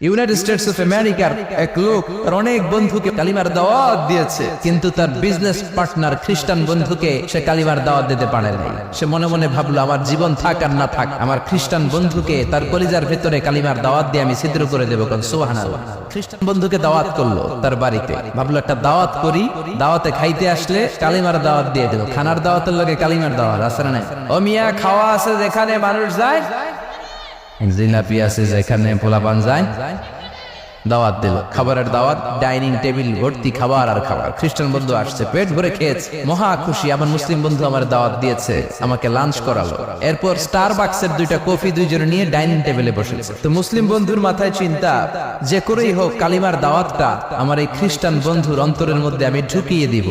United States of আমেরিকার এক লোক তার অনেক বন্ধুকে কালিমার দাওয়াত দিয়েছে, কিন্তু তার বিজনেস পার্টনার খ্রিস্টান বন্ধুকে সে কালিমার দাওয়াত দিতে পারে নাই। সে মনে মনে ভাবলো, আমার জীবন থাক আর না থাক, আমার খ্রিস্টান বন্ধুকে তার কলিজার ভেতরে কালিমার দাওয়াত দিয়ে আমি ছিদ্র করে দেবো। সুবহানাল্লাহ। খ্রিস্টান বন্ধুকে দাওয়াত করলো তার বাড়িতে, ভাবলো একটা দাওয়াত করি, দাওয়াতে খাইতে আসলে কালিমার দাওয়াত দিয়ে দেবো। খানার দাওয়াতের লগে কালিমার দাওয়াত আছে না? ও মিয়া, খাওয়া আছে যেখানে মানুষ যায়, জিলাপি আছে যেখানে পোলাপান যায়, দাওয়াত দিল, খাবারের দাওয়াত, ডাইনিং টেবিল ভর্তি খাবার আর খাবার। খ্রিস্টান বন্ধু আসছে, পেট ভরে খেয়েছে, মহা খুশি, আমার মুসলিম বন্ধু আমার দাওয়াত দিয়েছে, আমাকে লাঞ্চ করালো। এরপর স্টারবাকসের 2টা কফি দুইজনে নিয়ে ডাইনিং টেবিলে বসেছে। তো মুসলিম বন্ধুর মাথায় চিন্তা, যে করেই হোক কালিমার দাওয়াতটা আমার এই খ্রিস্টান বন্ধুর অন্তরের মধ্যে আমি ঢুকিয়ে দিব।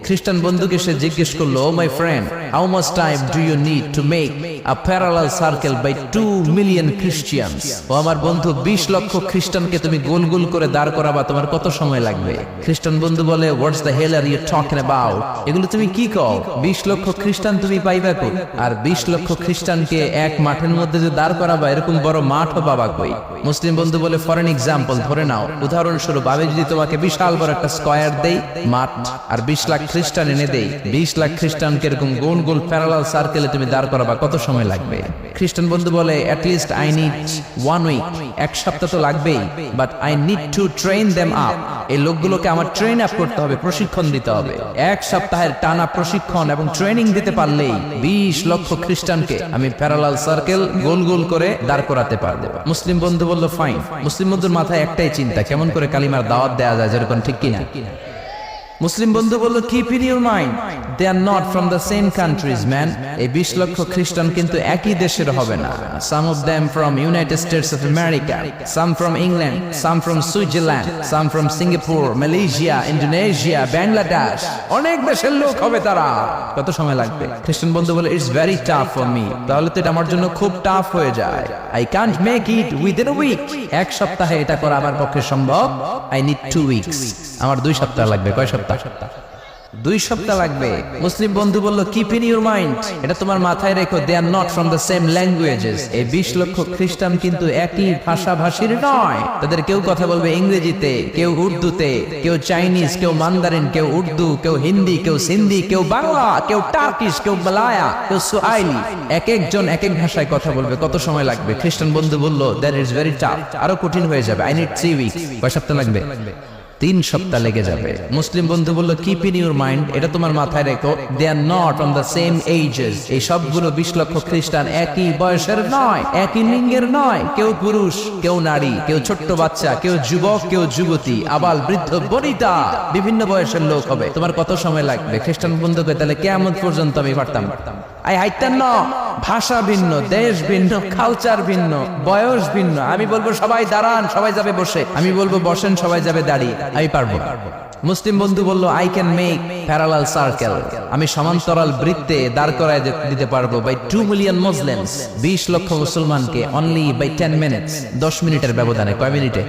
খ্রিস্টান বন্ধুকে সে জিজ্ঞেস করলো, oh my friend, how much time do you need to make a parallel circle by 2 million Christians? ও আমার বন্ধু, 20 লক্ষ খ্রিস্টানকে তুমি গোল গোল করে দাঁড় করাবা, তোমার কত সময় লাগবে? খ্রিস্টান বন্ধু বলে, what's the hell are you talking about? এগুলো তুমি কি কও? 20 লক্ষ খ্রিস্টান তুমি পাইবা কই? আর 20 লক্ষ খ্রিস্টানকে এক মাঠের মধ্যে যে দাঁড় করাবা, এরকম বড় মাঠও পাবা কই? মুসলিম বন্ধু বলে, ফর এন এক্সাম্পল, ধরে নাও, উদাহরণস্বরূপ আমি যদি তোমাকে বিশাল বড় একটা স্কয়ার দেই, মাঠ, আর 20 লাখ খ্রিস্টান এনে দেই, 20 লাখ খ্রিস্টানকে এরকম গোল গোল প্যারালাল সার্কেলে তুমি দাঁড় করাবা, কত সময় লাগবে? খ্রিস্টান বন্ধু বলে, at least I need 1 week, এক সপ্তাহ তো লাগবেই, but I need to train them up. এই লোকগুলোকে আমার ট্রেন আপ করতে হবে, প্রশিক্ষণ দিতে হবে। এক সপ্তাহের টানা প্রশিক্ষণ এবং ট্রেনিং দিতে পারলেই 20 লক্ষ খ্রিস্টানকে আমি প্যারালাল সার্কেল গোল গোল করে দাঁড় করাতে পারবো। মুসলিম বন্ধু বলল, ফাইন। মুসলিম বন্ধুর মাথায় একটাই চিন্তা, কেমন করে কালিমার দাওয়াত দেওয়া যায়, যেরকম, ঠিক কিনা? মুসলিম বন্ধু বলল, keep in your mind, they are not from the same countries man. এই 20 লক্ষ খ্রিস্টান কিন্তু একই দেশের হবে না। Some of them from United States of America, some from England, some from Switzerland, some from Singapore, Malaysia, Indonesia, Bangladesh, অনেক দেশের লোক হবে তারা। কত সময় লাগবে? খ্রিস্টান বন্ধু বলে, it's very tough for me. তাহলে তো এটা আমার জন্য খুব টাফ হয়ে যায়। I can't make it within a week. এক সপ্তাহে এটা করা আমার পক্ষে সম্ভব। I need 2 weeks. আমার 2 সপ্তাহ লাগবে। কয় সপ্তাহ? 2 সপ্তাহ লাগবে। মুসলিম বন্ধু বলল, কিপ ইন ইউর মাইন্ড, এটা তোমার মাথায় রেখো, they are not from the same languages. এই 20 লক্ষ খ্রিস্টান কিন্তু একই ভাষাভাষীর নয়। তাদের কেউ কথা বলবে ইংরেজিতে, কেউ উর্দুতে, কেউ চাইনিজ, কেউ মান্দারিন, কেউ উর্দু, কেউ হিন্দি, কেউ সিন্ধি, কেউ বাংলা, কেউ টার্কিশ, কেউ মালায়া, কেউ সুয়াইলি। এক একজন এক এক ভাষায় কথা বলবে। কত সময় লাগবে? খ্রিস্টান বন্ধু বলল, দ্যাট ইজ ভেরি টাফ, আরো কঠিন হয়ে যাবে। I need 3 weeks. কয় সপ্তাহ লাগবে? 3 সপ্তাহ লেগে যাবে। মুসলিম বন্ধু বলল, কিপ ইন ইউর মাইন্ড, এটা তোমার মাথায় রেখো, they are not on the same ages. এই সবগুলো 20 লক্ষ খ্রিস্টান একই বয়সের নয়, একই লিঙ্গের নয়। কেউ পুরুষ, কেউ নারী, কেউ ছোট্ট বাচ্চা, কেউ যুবক, কেউ যুবতী, আবাল বৃদ্ধ বনিতা, বিভিন্ন বয়সের লোক হবে। তোমার কত সময় লাগবে? খ্রিস্টান বন্ধুকে, তাহলে কিয়ামত পর্যন্ত আমি পারতাম। আই হাইতাম না, ভাষা ভিন্ন, দেশ ভিন্ন, কালচার ভিন্ন, বয়স ভিন্ন। আমি বলবো সবাই দাঁড়ান, সবাই যাবে বসে। আমি বলবো বসেন, সবাই যাবে দাঁড়িয়ে। আমি পারবো। মুসলিম বন্ধু বলল, I can make parallel circle, আমি সমান্তরাল বৃত্তে দাঁড় করায় দিতে পারবো বাই 2 মিলিয়ন মুসলিমস, 20 লক্ষ মুসলমানকে, অনলি বাই 10 মিনিটস, 10 মিনিটের ব্যবধানে। কয় মিনিটে?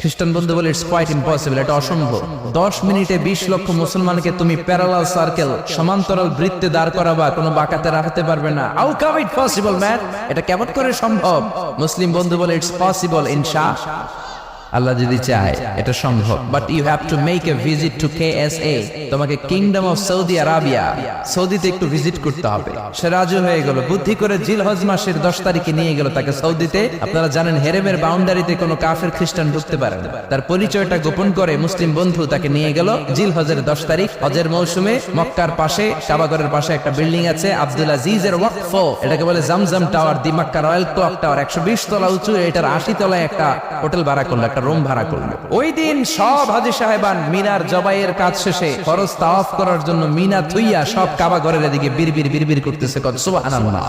খ্রিস্টান বন্ধু বলে, ইটস কোয়াইট ইম্পসিবল, এটা অসম্ভব। 10 মিনিটে 20 লক্ষ মুসলমানকে তুমি প্যারালাল সার্কেল, সমান্তরাল বৃত্তে দাঁড় করাবা, কোনো বাঁকাতে রাখতে পারবে না। How come it possible man, এটা কেমন করে সম্ভব? মুসলিম বন্ধু বলে, ইটস পসিবল ইনশাআল্লাহ, আল্লাহ যদি চায় এটা সম্ভব। But you have to make a visit to KSA, তোমাকে কিংডম অফ সৌদি আরাবিয়া, সৌদিতে একটু ভিজিট করতে হবে। সে রাজি হয়ে গেল, বুদ্ধি করে জিলহজ মাসের 10 তারিখে নিয়ে গেল তাকে সৌদিতে। আপনারা জানেন, হেরেমের বাউন্ডারিতে কোনো কাফের খ্রিস্টান ঢুকতে পারে না। তার পরিচয়টা গোপন করে মুসলিম বন্ধু তাকে নিয়ে গেল জিলহজের 10 তারিখ, হজের মৌসুমে। মক্কার পাশে, কাবাগরের পাশে একটা বিল্ডিং আছে, আব্দুল আজিজের ওয়াকফ, এটাকে বলে জামজাম টাওয়ার, দি মক্কা রয়্যাল ক্লক টাওয়ার, 120 তলা উঁচু। এটার 80 তলায় একটা হোটেল ভাড়া করলো, একটা রুম ভাড়া করলো। ওই দিন সব হাজী সাহেবান মিনার জবাইয়ের কাজ শেষে ফরজ তাওয়াফ করার জন্য মিনা থুইয়া সব কাবা ঘরের এদিকে বিড়বিড় বিড়বিড় করতেছে। সুবহানাল্লাহ।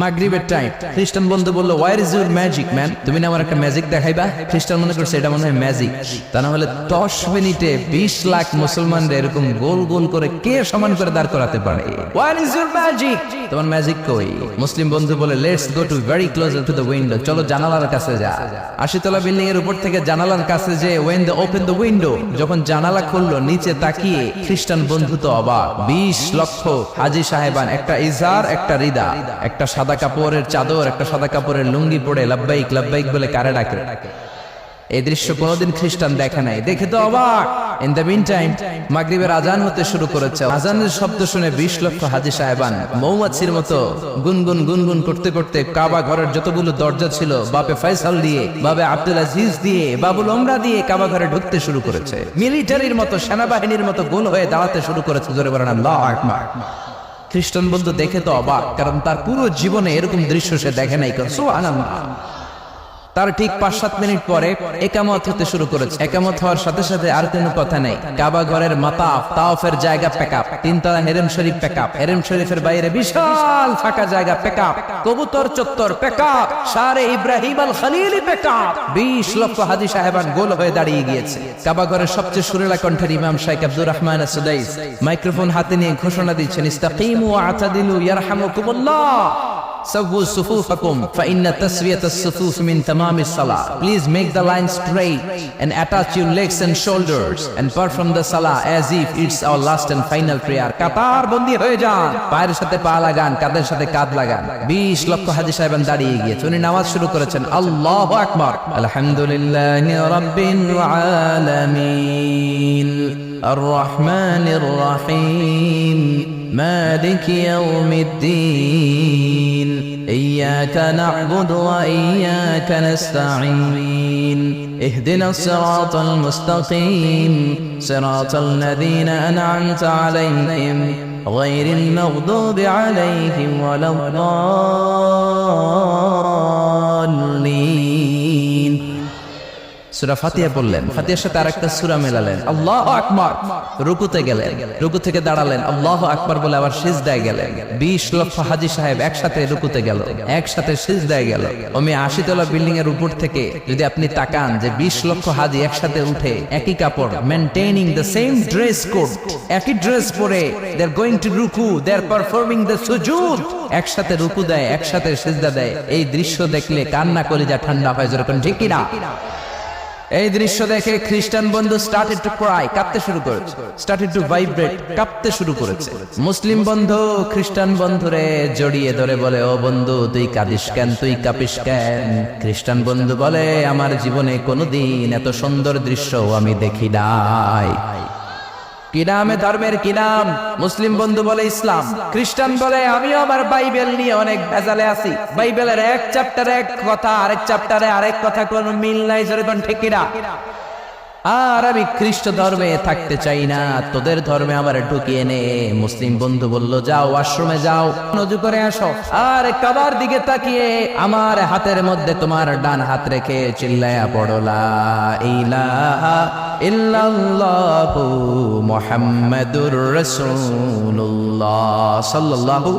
মাগরিবের টাইম। খ্রিস্টান বন্ধু বলল, where is your magic man, তুমি না আমার একটা ম্যাজিক দেখাইবা? খ্রিস্টান মনে করছে এটা মনে হয় ম্যাজিক। তা না হলে 10 মিনিটে 20 লাখ মুসলমানদের এরকম গোল গোল করে কে সমান করে দাঁড় করাতে পারে? ওয়ার ইজ ইউর ম্যাজিক, তোমার ম্যাজিক কই? মুসলিম বন্ধু বলে, let's go to very closer to the window, চলো জানালার কাছে যা। 80 তলা বিল্ডিং এর উপর থেকে জানালার কাছে যে, when they open the window, যখন জানালা খুললো, নিচে তাকিয়ে খ্রিস্টান বন্ধু তো অবাক। 20 লক্ষ হাজী সাহেবান, একটা ইজার, একটা রিদা, একটা সাদা কাপড়ের চাদর, একটা সাদা কাপড়ের লুঙ্গি পরে লাব্বাইক লাব্বাইক বলে কারে ডাকে। এই দৃশ্য কোনোদিন খ্রিস্টান দেখে নাই, দেখে তো অবাক। ইন দ্য মিন টাইম মাগরিবের আজান হতে শুরু করেছে। আজানের শব্দ শুনে 20 লক্ষ হাজী সাহেবান মৌমাছির মতো গুনগুন গুনগুন করতে করতে কাবা ঘরের যতগুলো দরজা ছিল বাপে ফয়সাল দিয়ে, বাবে আব্দুল আজিজ দিয়ে, বাবুল ওমরা দিয়ে কাবা ঘরে ঢুকতে শুরু করেছে। মিলিটারির মতো, সেনাবাহিনীর মতো গোল হয়ে দাঁড়াতে শুরু করেছে। জোরে বলেন আল্লাহু আকবার। খ্রিস্টান বন্ধু দেখে তো অবাক, কারণ তার পুরো জীবনে এরকম দৃশ্য সে দেখে নাই। সুবহানাল্লাহ। তার ঠিক 5-7 মিনিট পরে একামত হতে শুরু করেছে। একামত হওয়ার সাথে সাথে আর কোনো কথা নেই। কাবা ঘরের মাতাফ তাওয়াফের জায়গা প্যাকআপ, 3 তলা হেরেম শরীফ প্যাকআপ, হেরেম শরীফের বাইরে বিশাল ফাঁকা জায়গা প্যাকআপ, কবুতর চত্বর প্যাকআপ, শারে ইব্রাহিম আল খলিলি প্যাকআপ। 20 লক্ষ হাজী সাহেবান গোল হয়ে দাঁড়িয়ে গিয়েছে। কাবা ঘরের সবচেয়ে সুরেলা কণ্ঠের ইমাম শাইখ আব্দুর রহমান আস-সুদাইস মাইক্রোফোন হাতে নিয়ে ঘোষণা দিচ্ছেন, ইস্তাকিমু ওয়া আতাদিলু ইয়ারহামুকুমুল্লাহ, সাওউ সুফুফাকুম ফাইন্না তাসওয়িয়াতাস সুফুফ মিন তামামিস সালাহ। Please make the line straight and attach your legs and shoulders and perform the salah as if it's our last and final prayer. কাতার বন্দী হয়ে যান, পায়ের সাথে পা লাগান, কাঁধের সাথে কাঁধ লাগান। 20 লক্ষ হাজী সাহেবান দাঁড়িয়ে গিয়েছে। উনি নামাজ শুরু করেছেন, আল্লাহু আকবার, আলহামদুলিল্লাহি রাব্বিল আলামিন আর রহমানির রহিম মালিকি ইয়াউমিদ্দিন ইয়্যাকা না'বুদু ওয়া ইয়্যাকা নাস্তাঈন ইহদিনাস সিরাতাল মুস্তাকিম সিরাতাল লাযীনা আন'আমতা আলাইহিম গায়রিল মাগদুবি আলাইহিম ওয়ালাদ-দাল্লিন। সূরা ফাতিহা বললেন, ফাতিহার সাথে আরেকটা সূরা মেলালেন, আল্লাহু আকবার। রুকুতে গেলেন, রুকু থেকে দাঁড়ালেন, আল্লাহু আকবার বলে আবার সিজদায় গেলেন। 20 লক্ষ হাজী সাহেব একসাথে রুকুতে গেল, একসাথে সিজদায় গেল। ওমি 80 তলা বিল্ডিং এর উপর থেকে যদি আপনি তাকান যে 20 লক্ষ হাজী একসাথে উঠে একই কাপড়, maintaining the same dress code, একই ড্রেস পরে দে আর গোইং টু রুকু, দে আর পারফর্মিং দ্য সুজুদ, একসাথে রুকু দেয়, একসাথে সিজদা দেয়। এই দৃশ্য দেখলে কান্না কলিজা ঠান্ডা হয়, যেরকম ঠিক কি না? এই দৃশ্য দেখে খ্রিস্টান বন্ধু স্টার্টেড টু ক্রাই, কাঁদতে শুরু করেছে, স্টার্টেড টু ভাইব্রেট, কাঁপতে শুরু করেছে। মুসলিম বন্ধু খ্রিস্টান বন্ধুরে জড়িয়ে ধরে বলে, ও বন্ধু তুই কাঁদিস কেন, তুই কাঁপিস কেন? খ্রিস্টান বন্ধু বলে, আমার জীবনে কোনোদিন এত সুন্দর দৃশ্য আমি দেখি নাই। কি নামে ধর্মের কি নাম? মুসলিম বন্ধু বলে ইসলাম, খ্রিস্টান বলে আমিও আমার বাইবেল নিয়ে অনেক ভেজালে আছি, বাইবেলের এক চ্যাপ্টারে এক কথা, আরেক চ্যাপ্টারে আরেক কথা, কোনো মিল নাই, যেরকম ঠিক কিনা? আর আমি খ্রিস্ট ধর্মে থাকতে চাই না, তোদের ধর্মে আমার ঢুকিয়ে নে। মুসলিম বন্ধু বলল, যাও আশ্রমে যাও, নজু করে আসো, আর কাবার দিকে তাকিয়ে আমার হাতের মধ্যে তোমার ডান হাত রেখে চিল্লায়া পড়ো লা ইলাহা ইল্লাল্লাহু মুহাম্মাদুর রাসূলুল্লাহ সাল্লাল্লাহু